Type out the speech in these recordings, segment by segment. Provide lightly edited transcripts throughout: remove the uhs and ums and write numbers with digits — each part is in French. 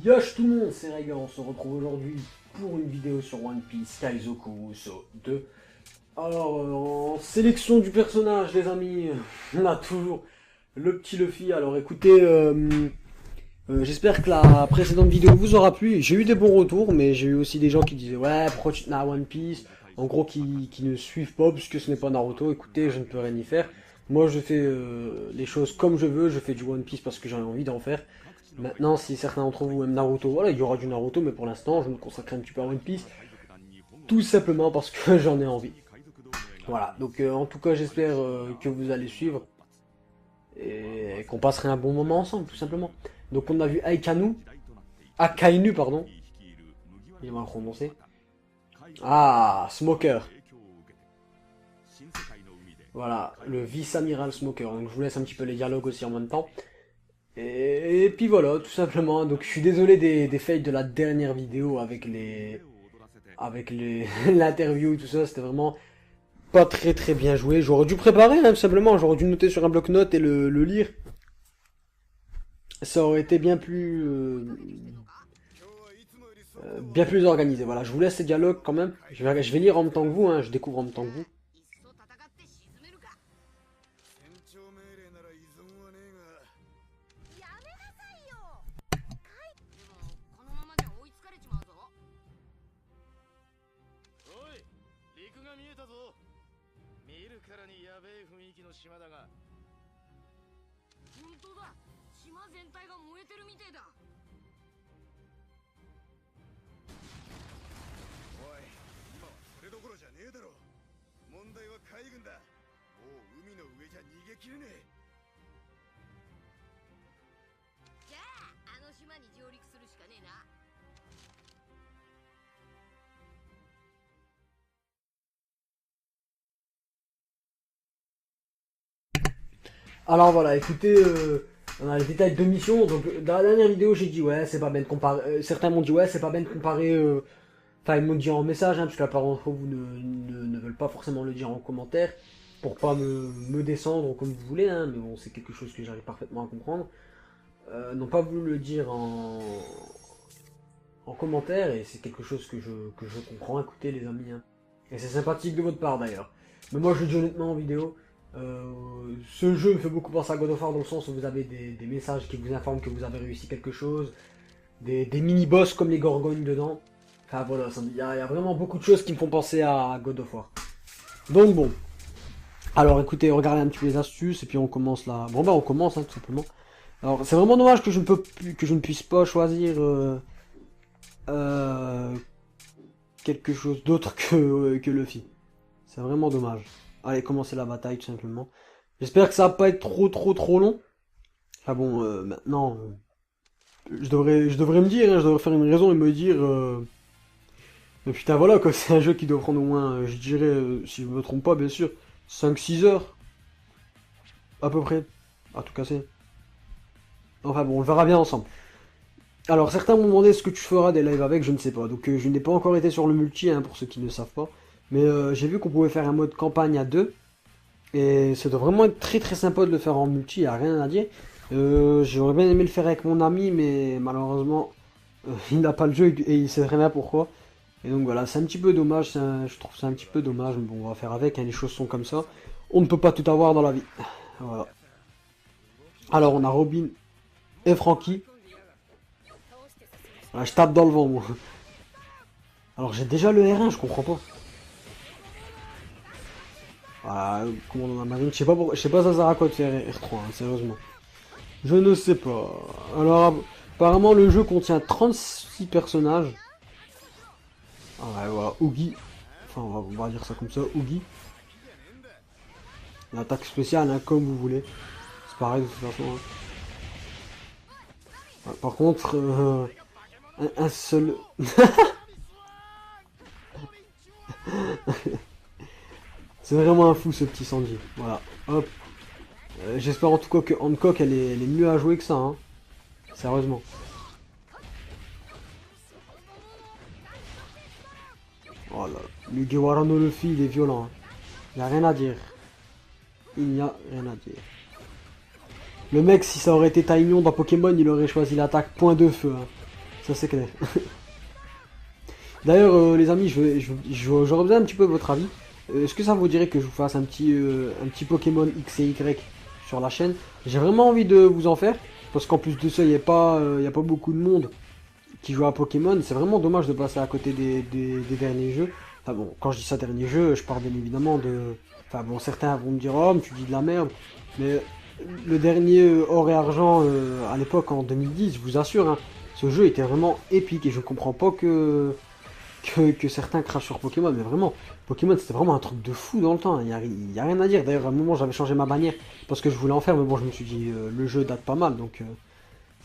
Yosh tout le monde, c'est Rega, on se retrouve aujourd'hui pour une vidéo sur One Piece Kaizoku Uso 2. Alors, en sélection du personnage, les amis, on a toujours le petit Luffy. Alors écoutez, j'espère que la précédente vidéo vous aura plu. J'ai eu des bons retours, mais j'ai eu aussi des gens qui disaient ouais, pourquoi tu te mets à One Piece? En gros, qui ne suivent pas, puisque ce n'est pas Naruto. Écoutez, je ne peux rien y faire. Moi, je fais les choses comme je veux, je fais du One Piece parce que j'en ai envie d'en faire. Maintenant, si certains d'entre vous aiment Naruto, voilà, il y aura du Naruto, mais pour l'instant, je me consacre un petit peu à One Piece, tout simplement parce que j'en ai envie. Voilà, donc en tout cas, j'espère que vous allez suivre et qu'on passerait un bon moment ensemble, tout simplement. Donc on a vu Akainu, pardon, il va le prononcer. Ah, Smoker. Voilà, le vice-amiral Smoker. Donc je vous laisse un petit peu les dialogues aussi en même temps. Et puis voilà, tout simplement. Donc je suis désolé des fails de la dernière vidéo avec l'interview et tout ça. C'était vraiment pas très bien joué. J'aurais dû préparer, hein, tout simplement. J'aurais dû noter sur un bloc-notes et le lire. Ça aurait été bien plus organisé. Voilà, je vous laisse ces dialogues quand même. Je vais lire en même temps que vous, hein. Je découvre en même temps que vous. Alors voilà, écoutez, on a les détails de mission. Donc dans la dernière vidéo, j'ai dit ouais, c'est pas bien de comparer. Certains m'ont dit ouais, c'est pas bien de comparer. Enfin, ils m'ont dit en message, hein, parce que la plupart d'entre vous ne veulent pas forcément le dire en commentaire, pour pas me descendre comme vous voulez, hein, mais bon, c'est quelque chose que j'arrive parfaitement à comprendre. N'ont pas voulu le dire en commentaire, et c'est quelque chose que je comprends. Écoutez, les amis, hein. Et c'est sympathique de votre part d'ailleurs. Mais moi, je le dis honnêtement en vidéo. Ce jeu me fait beaucoup penser à God of War dans le sens où vous avez des messages qui vous informent que vous avez réussi quelque chose, des mini-boss comme les gorgognes dedans. Enfin voilà, il y a vraiment beaucoup de choses qui me font penser à God of War. Donc bon. Alors écoutez, regardez un petit peu les astuces et puis on commence là. Bon bah on commence hein, tout simplement. Alors c'est vraiment dommage que je ne puisse pas choisir euh, quelque chose d'autre que Luffy. C'est vraiment dommage. Allez, commencer la bataille tout simplement. J'espère que ça va pas être trop long. Ah bon, maintenant, je devrais me dire, hein, je devrais faire une raison et me dire, mais putain voilà quoi, c'est un jeu qui doit prendre au moins, je dirais, si je me trompe pas bien sûr, 5-6 heures, à peu près, à tout casser. Enfin bon, on le verra bien ensemble. Alors certains m'ont demandé ce que tu feras des lives avec, je ne sais pas. Donc je n'ai pas encore été sur le multi, hein, pour ceux qui ne savent pas. Mais j'ai vu qu'on pouvait faire un mode campagne à deux. Et ça doit vraiment être très sympa de le faire en multi, y a rien à dire. J'aurais bien aimé le faire avec mon ami, mais malheureusement, il n'a pas le jeu et il sait très bien pourquoi. Et donc voilà, c'est un petit peu dommage, je trouve ça un petit peu dommage, mais bon, on va faire avec, hein, les choses sont comme ça. On ne peut pas tout avoir dans la vie. Voilà. Alors, on a Robin et Frankie. Voilà, je tape dans le vent, moi. Alors, j'ai déjà le R1, je comprends pas. Voilà, commandant de la marine, je sais pas ça sert à quoi de faire R3, hein, sérieusement. Je ne sais pas. Alors, apparemment, le jeu contient 36 personnages. Ah ouais, voilà, Oogie. Enfin, on va dire ça comme ça, Oogie. L'attaque spéciale, hein, comme vous voulez. C'est pareil de toute façon. Hein. Ouais, par contre, un seul... C'est vraiment un fou ce petit Sanji. Voilà, hop. J'espère en tout cas que Hancock elle est mieux à jouer que ça. Hein. Sérieusement. Oh là, le Gewara no Luffy il est violent. Hein. Il n'y a rien à dire. Il n'y a rien à dire. Le mec, si ça aurait été Taignon dans Pokémon, il aurait choisi l'attaque point de feu. Hein. Ça c'est clair. D'ailleurs, les amis, j'aurais besoin un petit peu de votre avis. Est-ce que ça vous dirait que je vous fasse un petit Pokémon X et Y sur la chaîne? J'ai vraiment envie de vous en faire, parce qu'en plus de ça, il y a pas beaucoup de monde qui joue à Pokémon. C'est vraiment dommage de passer à côté des derniers jeux. Enfin bon, quand je dis ça dernier jeu, je parle bien évidemment de... Enfin bon, certains vont me dire, oh, mais tu dis de la merde. Mais le dernier or et argent à l'époque, en 2010, je vous assure, hein, ce jeu était vraiment épique et je comprends pas que certains crachent sur Pokémon, mais vraiment, Pokémon c'était vraiment un truc de fou dans le temps, il y a rien à dire. D'ailleurs, à un moment j'avais changé ma bannière parce que je voulais en faire, mais bon, je me suis dit, le jeu date pas mal, donc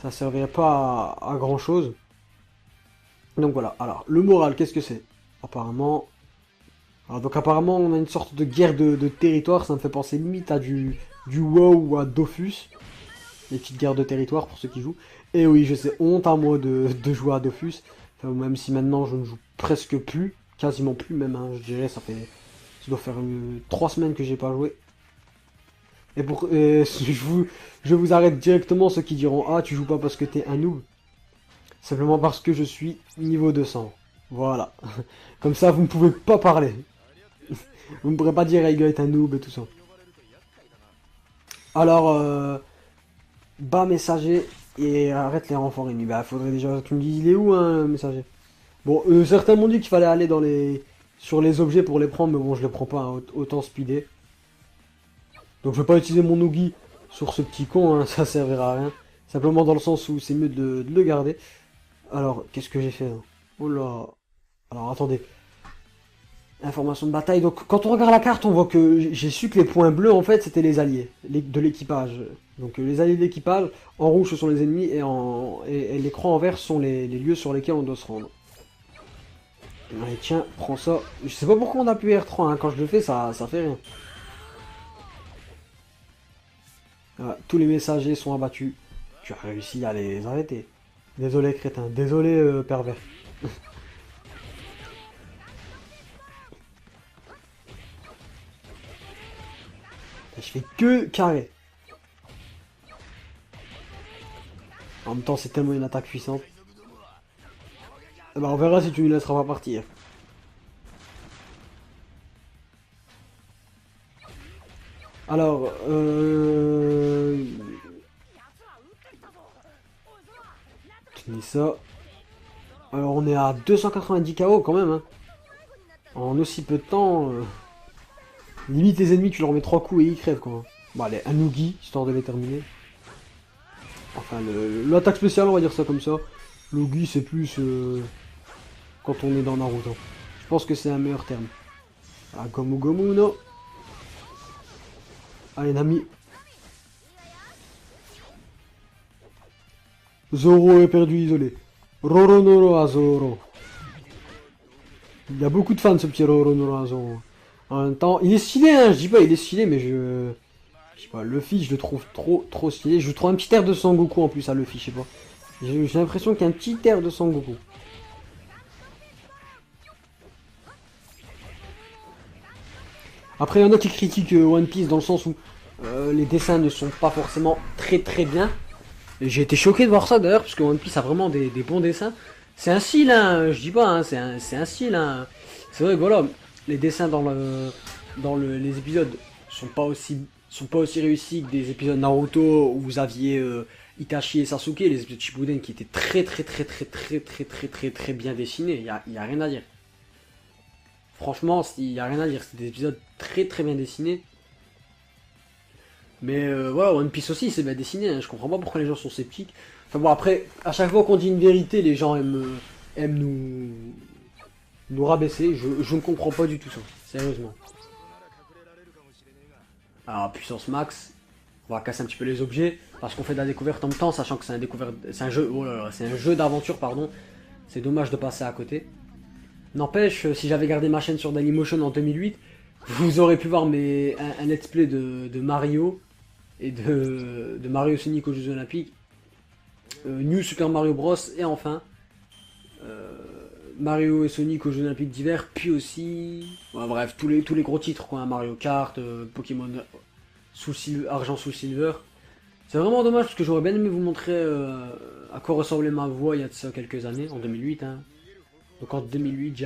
ça servirait pas à grand chose. Donc voilà, alors, le moral, qu'est-ce que c'est? Apparemment... Alors, donc apparemment, on a une sorte de guerre de territoire, ça me fait penser limite à du WoW ou à Dofus. Les petites guerres de territoire pour ceux qui jouent. Et oui, je sais, honte à moi de jouer à Dofus. Enfin, même si maintenant je ne joue presque plus, quasiment plus même, hein, je dirais, ça doit faire 3 semaines que j'ai pas joué. Je vous arrête directement ceux qui diront, ah, tu joues pas parce que t'es un noob. Simplement parce que je suis niveau 200. Voilà. Comme ça, vous ne pouvez pas parler. Vous ne pourrez pas dire, Aiga est un noob et tout ça. Alors, bas messager et arrête les renforts ennemis. Bah, faudrait déjà que tu me dises, il est où, hein, le messager? Bon, certains m'ont dit qu'il fallait aller sur les objets pour les prendre, mais bon, je les prends pas, hein, autant speeder. Donc je vais pas utiliser mon Oogie sur ce petit con, hein, ça servira à rien. Simplement dans le sens où c'est mieux de le garder. Alors, qu'est-ce que j'ai fait là? Oh là. Alors, attendez. Information de bataille. Donc, quand on regarde la carte, on voit que j'ai su que les points bleus, en fait, c'était les alliés de l'équipage. Donc, les alliés de l'équipage, en rouge, ce sont les ennemis, et l'écran en vert sont les lieux sur lesquels on doit se rendre. Allez, tiens, prends ça. Je sais pas pourquoi on appuie R3, hein. Quand je le fais, ça fait rien. Voilà, tous les messagers sont abattus. Tu as réussi à les arrêter. Désolé, crétin. Désolé, pervers. Je fais que carré. En même temps, c'est tellement une attaque puissante. Eh ben, on verra si tu ne laisseras pas partir. Alors, tenez ça. Alors, on est à 290 KO quand même, hein. En aussi peu de temps. Limite, les ennemis, tu leur mets 3 coups et ils crèvent, quoi. Bon, allez, un Oogie, histoire de les terminer. Enfin, l'attaque spéciale, on va dire ça comme ça. L'Oogie, c'est plus quand on est dans Naruto. Je pense que c'est un meilleur terme. Ah, Gomu Gomu, no. Allez, Nami. Zoro est perdu, isolé. Roronoa Zoro. Il y a beaucoup de fans, ce petit Roronoa Zoro. En même temps, il est stylé, hein, je dis pas, il est stylé, mais je sais pas, Luffy, je le trouve trop stylé. Je trouve un petit air de Sangoku en plus à Luffy, je sais pas. J'ai l'impression qu'il y a un petit air de Sangoku. Après, il y en a qui critiquent One Piece dans le sens où les dessins ne sont pas forcément très bien. J'ai été choqué de voir ça d'ailleurs, parce que One Piece a vraiment des bons dessins. C'est un style, hein, je dis pas, hein, c'est un style. Hein. C'est vrai que voilà, les dessins les épisodes sont pas aussi réussis que des épisodes Naruto où vous aviez Itachi et Sasuke, les épisodes Shippuden qui étaient très bien dessinés. Y a rien à dire. Franchement, il y a rien à dire. C'est des épisodes très bien dessinés. Mais voilà, One Piece aussi, c'est bien dessiné. Hein. Je comprends pas pourquoi les gens sont sceptiques. Enfin bon, après, à chaque fois qu'on dit une vérité, les gens aiment nous rabaisser. Je ne comprends pas du tout ça. Sérieusement. Alors, puissance max. On va casser un petit peu les objets. Parce qu'on fait de la découverte en même temps, sachant que c'est un jeu. Oh là là, c'est un jeu d'aventure, pardon. C'est dommage de passer à côté. N'empêche, si j'avais gardé ma chaîne sur Dailymotion en 2008, vous aurez pu voir un let's play de Mario et de Mario Sonic aux Jeux Olympiques, New Super Mario Bros. Et enfin Mario et Sonic aux Jeux Olympiques d'hiver, puis aussi, ouais, bref, tous les gros titres, quoi, hein, Mario Kart, Pokémon Argent sous Silver. C'est vraiment dommage parce que j'aurais bien aimé vous montrer à quoi ressemblait ma voix il y a de ça quelques années, en 2008. Hein. Donc en 2008, je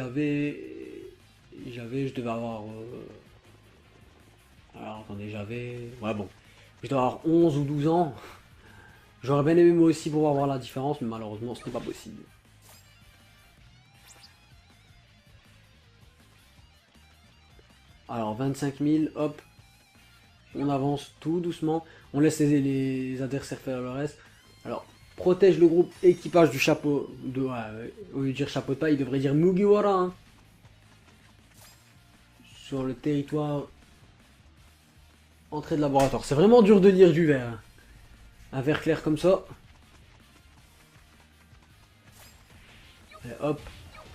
devais avoir... alors attendez, ouais bon, je devais avoir 11 ou 12 ans. J'aurais bien aimé moi aussi pouvoir voir la différence, mais malheureusement, ce n'est pas possible. Alors 25 000, hop, on avance tout doucement, on laisse les adversaires faire le reste. Alors, protège le groupe équipage du chapeau, au lieu de dire chapeau de paille, il devrait dire Mugiwara. Hein. Sur le territoire, entrée de laboratoire. C'est vraiment dur de lire du vert. Hein. Un vert clair comme ça. Et hop.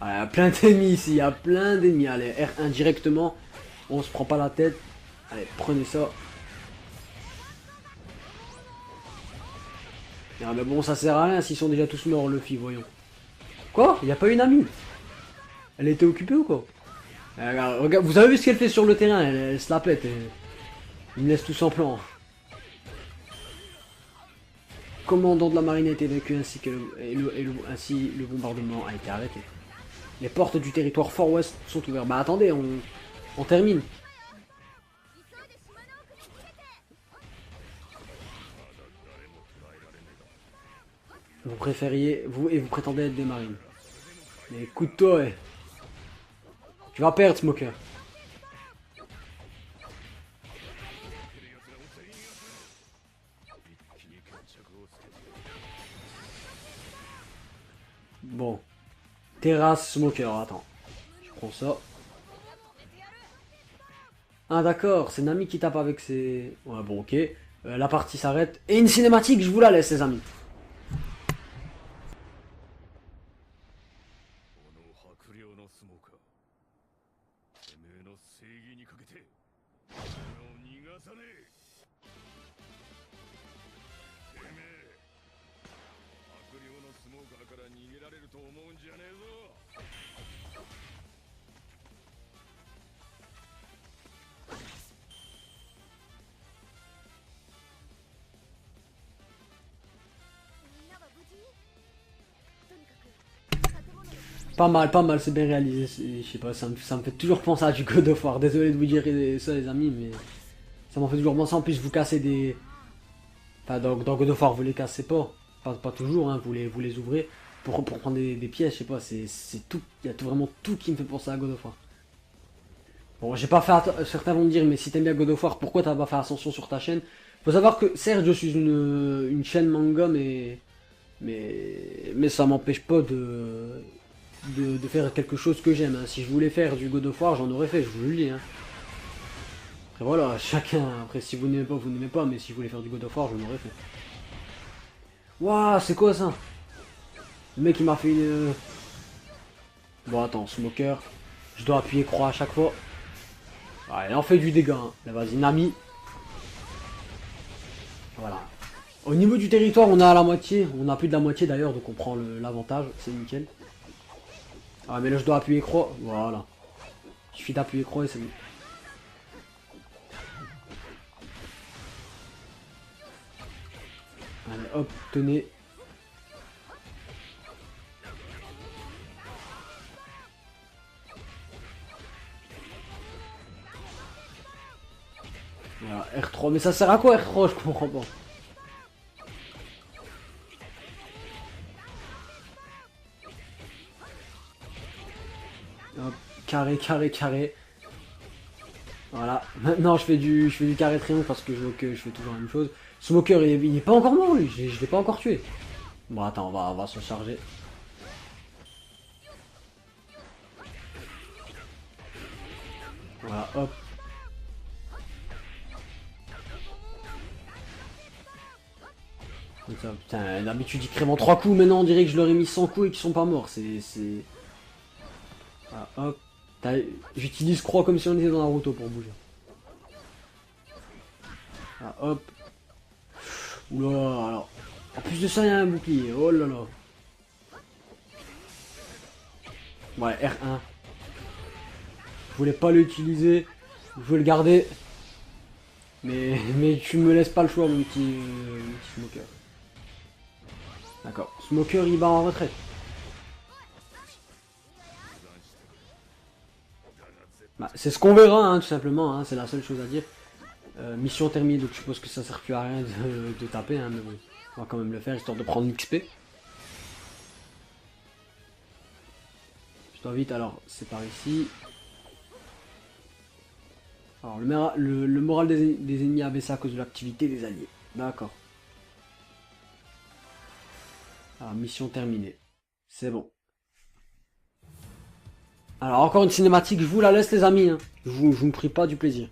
Ah, il y a plein d'ennemis ici, il y a plein d'ennemis. Allez, R1 directement, on se prend pas la tête. Allez, prenez ça. Ah mais bon, ça sert à rien s'ils sont déjà tous morts, Luffy, voyons. Quoi? Il n'y a pas une amie? Elle était occupée ou quoi? Regarde, vous avez vu ce qu'elle fait sur le terrain? Elle se la pète. Il me laisse tout sans plan. Commandant de la marine a été vaincu ainsi que ainsi le bombardement a été arrêté. Les portes du territoire Fort West sont ouvertes. Bah attendez, on termine. Vous préfériez, vous prétendez être des marines. Mais écoute-toi, tu vas perdre, Smoker. Bon. Terrasse, Smoker, attends. Je prends ça. Ah d'accord, c'est Nami qui tape avec ses... Ouais bon ok. La partie s'arrête. Et une cinématique, je vous la laisse les amis. Pas mal, c'est bien réalisé. Je sais pas, ça me fait toujours penser à du God of War. Désolé de vous dire ça les amis, mais ça m'en fait toujours penser. En plus, vous cassez des... Enfin, dans God of War, vous les cassez pas. Pas toujours, hein, vous les ouvrez pour prendre des pièces, je sais pas, c'est tout. Il y a vraiment tout qui me fait penser à God of War. Bon, j'ai pas fait... Certains vont me dire, mais si t'aimes bien God of War, pourquoi t'as pas fait Ascension sur ta chaîne? Faut savoir que, certes, je suis une chaîne manga, mais ça m'empêche pas de faire quelque chose que j'aime. Hein. Si je voulais faire du God of War, j'en aurais fait, je vous le dis. Hein. Après voilà, chacun, après si vous n'aimez pas, vous n'aimez pas, mais si je voulais faire du God of War, j'en aurais fait. Waouh, c'est quoi ça? Le mec il m'a fait une... Bon attends, Smoker, je dois appuyer croix à chaque fois. Ouais, il en fait du dégât. Hein. Là vas-y, Nami. Voilà. Au niveau du territoire, on est à la moitié. On a plus de la moitié d'ailleurs, donc on prend l'avantage, c'est nickel. Ah mais là je dois appuyer croix, voilà. Il suffit d'appuyer croix et c'est bon. Allez hop, tenez. Voilà, R3, mais ça sert à quoi R3? Je comprends pas. Hop, carré, carré, carré. Voilà. Maintenant je fais du carré triangle parce que je vois que je fais toujours la même chose. Smoker il est pas encore mort lui, je l'ai pas encore tué. Bon attends, on va se charger. Voilà, hop. Ça, putain, d'habitude ils crèvent en 3 coups, maintenant on dirait que je leur ai mis 100 coups et qu'ils sont pas morts. Voilà, hop. J'utilise croix comme si on était dans Naruto pour bouger. Voilà, hop. Oula, alors. En plus de ça, il y a un bouclier. Oh là là. Ouais, R1. Je voulais pas l'utiliser. Je veux le garder. Mais tu me laisses pas le choix, mon petit Smoker. D'accord. Smoker, il va en retraite. Bah, c'est ce qu'on verra, hein, tout simplement. Hein, c'est la seule chose à dire. Mission terminée, donc je suppose que ça sert plus à rien de taper. Hein, mais bon, on va quand même le faire, histoire de prendre l'XP. Je dois vite, alors, c'est par ici. Alors, le moral des ennemis a baissé à cause de l'activité des alliés. D'accord. Alors, mission terminée. C'est bon. Alors, encore une cinématique, je vous la laisse, les amis. Hein. Je vous me prie pas du plaisir.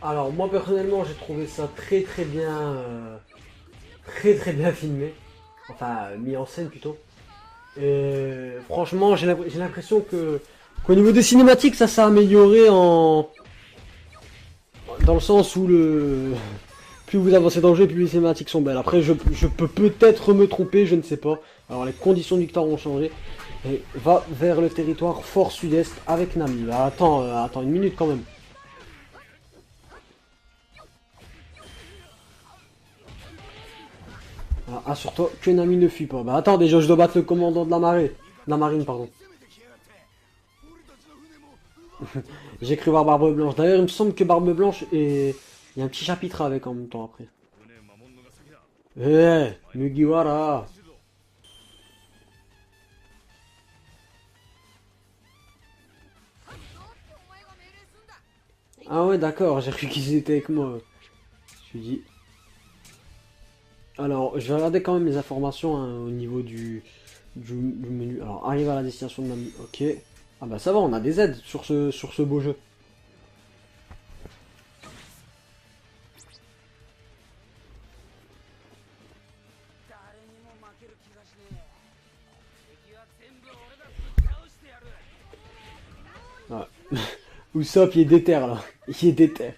Alors moi personnellement j'ai trouvé ça très bien filmé, enfin mis en scène plutôt. Et franchement j'ai l'impression que qu'au niveau des cinématiques ça s'est amélioré dans le sens où plus vous avancez dans le jeu plus les cinématiques sont belles. Après je peux peut-être me tromper, je ne sais pas. Alors les conditions de victoire ont changé. Et va vers le territoire fort sud-est avec Nami. Bah, attends une minute quand même. Ah, assure-toi que Nami ne fuit pas. Bah attends, déjà je dois battre le commandant de la marée. De la marine, pardon. J'ai cru voir Barbe Blanche. D'ailleurs, il me semble que Barbe Blanche est... Il y a un petit chapitre avec en même temps après. Eh, Mugiwara. Ah ouais, d'accord, j'ai cru qu'ils étaient avec moi. Je me suis dit... Alors, je vais regarder quand même les informations hein, au niveau du menu. Alors, arrive à la destination de Nami. Ok. Ah bah ça va, on a des aides sur ce beau jeu. Ouais. Usopp, il est déter, là. Il est déter.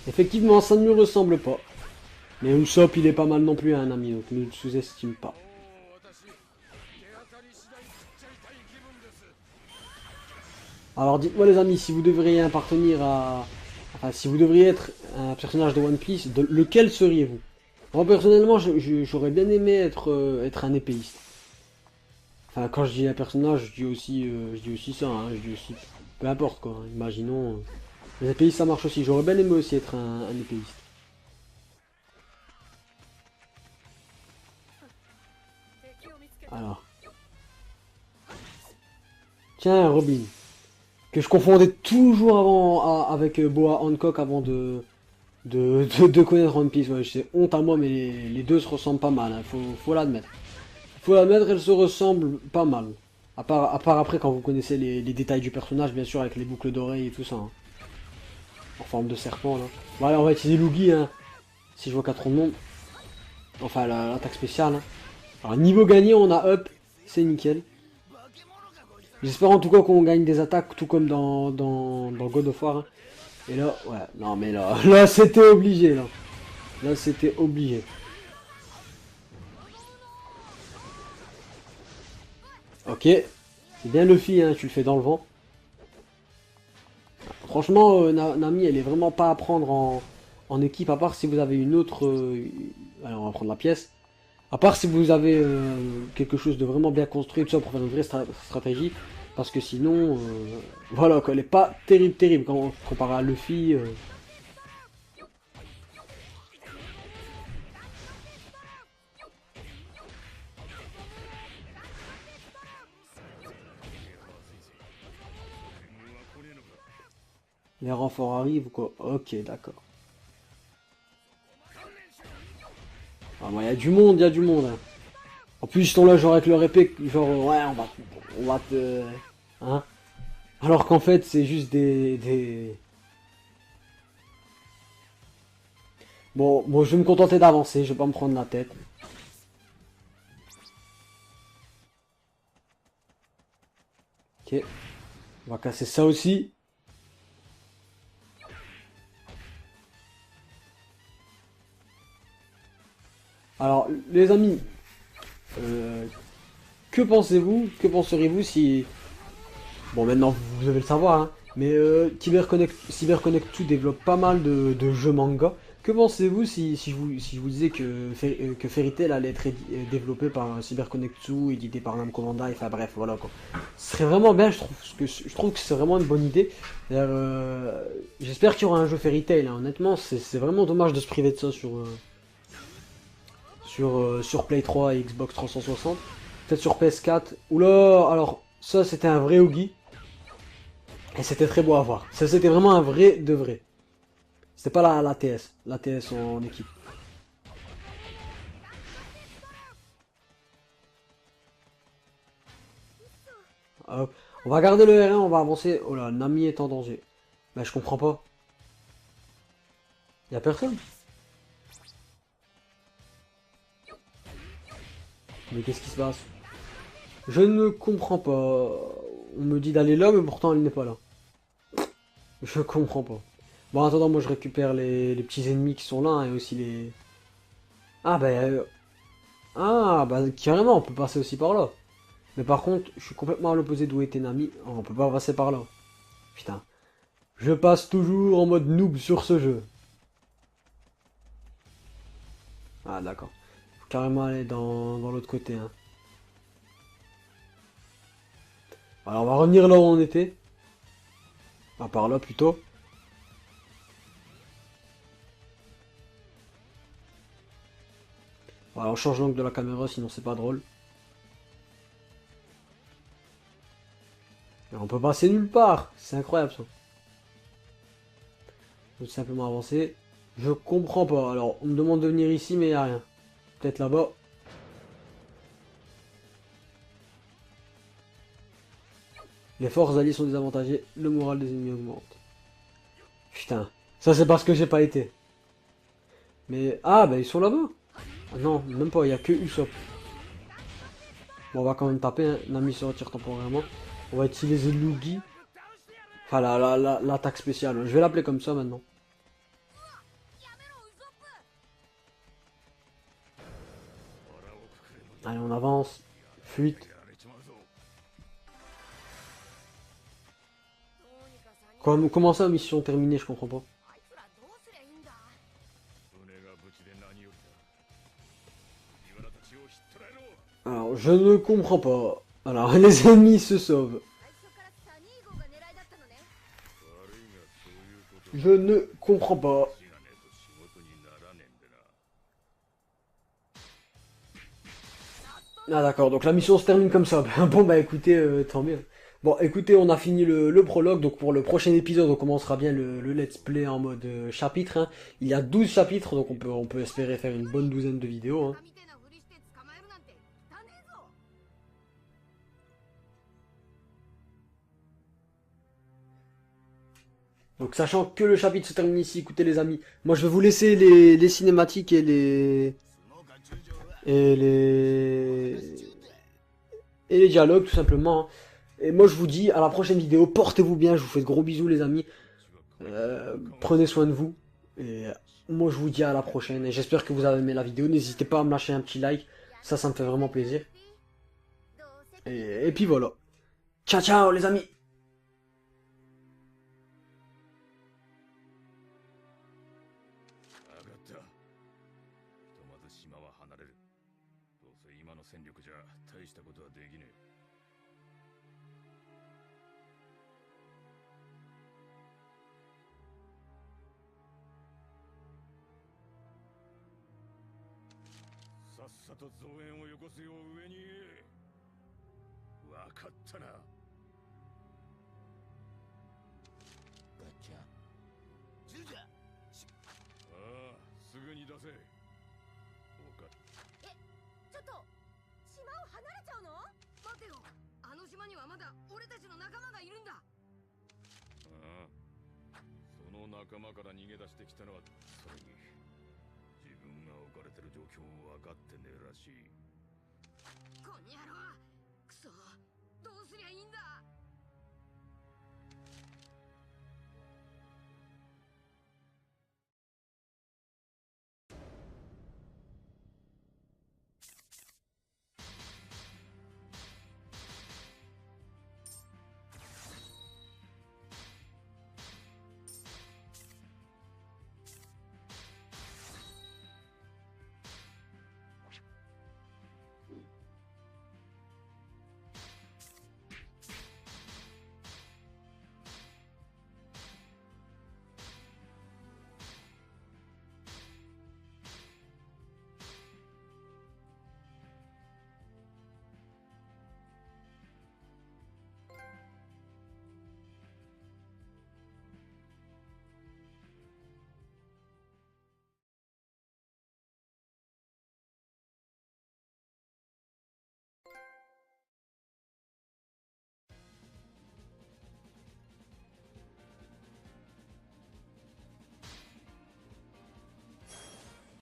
Effectivement, ça ne lui ressemble pas. Mais Usopp, il est pas mal non plus, un ami, donc ne le sous-estime pas. Alors dites-moi les amis, si vous devriez appartenir à... Enfin, si vous devriez être un personnage de One Piece, lequel seriez-vous? Moi personnellement, j'aurais bien aimé être un épéiste. Enfin, quand je dis un personnage, je dis aussi ça, hein, je dis aussi... Peu importe quoi, imaginons... les épéistes ça marche aussi, j'aurais bien aimé aussi être un épéiste. Alors... Tiens, Robin. Que je confondais toujours avec Boa Hancock avant de connaître One Piece. Ouais, c'est honte à moi, mais les deux se ressemblent pas mal. Hein. Faut l'admettre. Faut l'admettre, elles se ressemblent pas mal. À part après, quand vous connaissez les détails du personnage, bien sûr, avec les boucles d'oreilles et tout ça. Hein. En forme de serpent, là. Bon, allez, on va utiliser Lugi, hein. Si je vois qu'à trop de monde. Enfin, l'attaque spéciale. Hein. Alors, niveau gagné, on a up. C'est nickel. J'espère en tout cas qu'on gagne des attaques, tout comme dans God of War. Hein. Et là, ouais, non mais là, là c'était obligé, là. Là c'était obligé. Ok, c'est bien Luffy, hein, tu le fais dans le vent. Franchement, Nami, elle est vraiment pas à prendre en équipe, à part si vous avez une autre... alors on va prendre la pièce. À part si vous avez quelque chose de vraiment bien construit, tout ça, pour faire une vraie stratégie. Parce que sinon, voilà, quoi, elle est pas terrible, terrible, quand comparé à Luffy. Les renforts arrivent ou quoi? Ok, d'accord. Ah, moi, il y a du monde, il y a du monde. Hein. En plus, ils sont là, genre avec leur épée, genre, ouais, on va te... Hein? Alors qu'en fait, c'est juste des... Bon, je vais me contenter d'avancer, je vais pas me prendre la tête. Ok. On va casser ça aussi. Alors, les amis, euh, que pensez-vous, que penseriez-vous si... Bon, maintenant, vous devez le savoir, hein, mais Cyberconnect 2 développe pas mal de jeux manga. Que pensez-vous si je vous disais que Fairy Tail allait être développé par Cyberconnect 2, édité par Namco Bandai, enfin bref, voilà quoi. Ce serait vraiment bien, je trouve que c'est vraiment une bonne idée. J'espère qu'il y aura un jeu Fairy Tail, hein. Honnêtement, c'est vraiment dommage de se priver de ça sur Play 3 et Xbox 360. Peut-être sur PS4. Oula, alors ça c'était un vrai Oogie. Et c'était très beau à voir. Ça c'était vraiment un vrai de vrai. C'était pas la TS. La TS en équipe. Hop. On va garder le R1, on va avancer. Oh là, Nami est en danger. Mais je comprends pas. Y a personne. Mais qu'est-ce qui se passe? Je ne comprends pas. On me dit d'aller là, mais pourtant elle n'est pas là. Je comprends pas. Bon, en attendant, moi je récupère les petits ennemis qui sont là, hein, et aussi les... Ah, ah, bah carrément, on peut passer aussi par là. Mais par contre, je suis complètement à l'opposé d'où était Nami. Oh, on peut pas passer par là. Putain. Je passe toujours en mode noob sur ce jeu. Ah, d'accord. Faut carrément aller dans l'autre côté, hein. Alors, on va revenir là où on était. Ah, par là, plutôt. Voilà, on change l'angle de la caméra, sinon c'est pas drôle. Et on peut passer nulle part. C'est incroyable, ça. Tout simplement avancer. Je comprends pas. Alors, on me demande de venir ici, mais y a rien. Peut-être là-bas. Les forces alliées sont désavantagées. Le moral des ennemis augmente. Putain. Ça, c'est parce que j'ai pas été. Mais... Ah, bah ils sont là-bas. Ah non, même pas. Il y a que Usopp. Bon, on va quand même taper, hein. Nami se retire temporairement. On va utiliser Lugi. Enfin, l'attaque spéciale. Je vais l'appeler comme ça maintenant. Allez, on avance. Fuite. Comment ça, mission terminée, je comprends pas. Alors, je ne comprends pas. Alors, les ennemis se sauvent. Je ne comprends pas. Ah d'accord, donc la mission se termine comme ça. Bon bah écoutez, tant mieux. Bon écoutez, on a fini le prologue, donc pour le prochain épisode on commencera bien le let's play en mode chapitre, hein. Il y a 12 chapitres, donc on peut espérer faire une bonne douzaine de vidéos, hein. Donc sachant que le chapitre se termine ici, écoutez les amis, moi je vais vous laisser les cinématiques et les et les dialogues tout simplement, hein. Et moi je vous dis à la prochaine vidéo, portez-vous bien, je vous fais de gros bisous les amis. Prenez soin de vous. Et moi, je vous dis à la prochaine. Et j'espère que vous avez aimé la vidéo. N'hésitez pas à me lâcher un petit like. Ça me fait vraiment plaisir. Et puis voilà. Ciao, ciao, les amis. さっさと増援をよこすよう上に言え。わかったな。ガッチャジュジャ。ああ、すぐに出せ。おかえ、ちょっと島を離れちゃうの？待てよ、あの島にはまだ俺たちの仲間がいるんだ。ああ、その仲間から逃げ出してきたのはそれに自分が置かれてる状況を分かってねえらしい。こんにゃろ。